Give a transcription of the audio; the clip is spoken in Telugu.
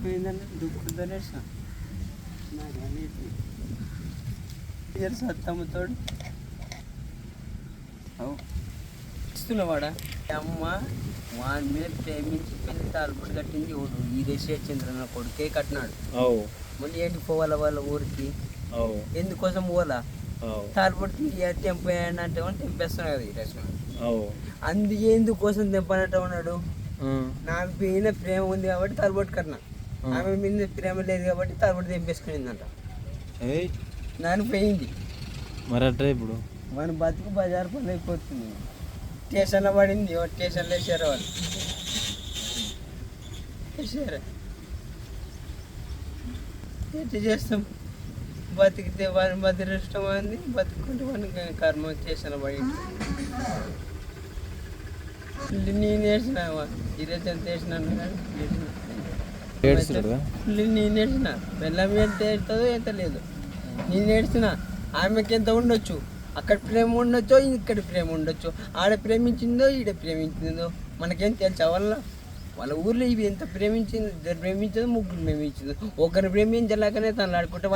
పోయిందని దుఃఖంతోనే సత్తమ్మతోడు ఇస్తున్నవాడా అమ్మ వాని మీద ప్రేమించి పెళ్లి తాల్పడి కట్టింది ఓడు ఈ దేశీయ చంద్రన్న కొడుకే కట్టినాడు. మళ్ళీ ఏంటి పోవాలా వాళ్ళ ఊరికి? ఎందుకోసం పోవాలా? తాల్పడి తెంపాయని అంటే తెంపేస్తున్నాడు కదా ఈ రచన. అందుకే ఎందుకోసం తెంపనట్టు ఉన్నాడు. నాకు మీద ప్రేమ ఉంది కాబట్టి తాల్పడి కట్టినా, ఆమె మీద ప్రేమ లేదు కాబట్టి తాల్పడి తెంపేసుకునిందంట. నాన్న పోయింది మరి అట్లా ఇప్పుడు మన బతుకు బజారు పని అయిపోతుంది. స్టేషన్లో పడింది, స్టేషన్లో వేసారు వాళ్ళు, వేసారు. ఎట్లా చేస్తాం? బతికితే వాని బతిష్టం అంది, బతుకుంటే వానికి కర్మ స్టేషన్లో పడి. నేను వేసిన ఈరోజు ఎంత వేసినాను కానీ నేను వేసిన బెల్లం ఎంత వేస్తుందో ఎంత లేదు. నేను ఏడ్చిన ఆమెకి ఎంత ఉండొచ్చు, అక్కడ ప్రేమ ఉండొచ్చో ఇక్కడ ప్రేమ ఉండొచ్చు, ఆడ ప్రేమించిందో ఈడ ప్రేమించిందో మనకేం తెలుసా? వాళ్ళ ఊర్లో ఇవి ఎంత ప్రేమించిందో, ఇద్దరు ప్రేమించదో ముగ్గురు ప్రేమించిందో, ఒకరు ప్రేమించలేకనే తను ఆడుకుంటే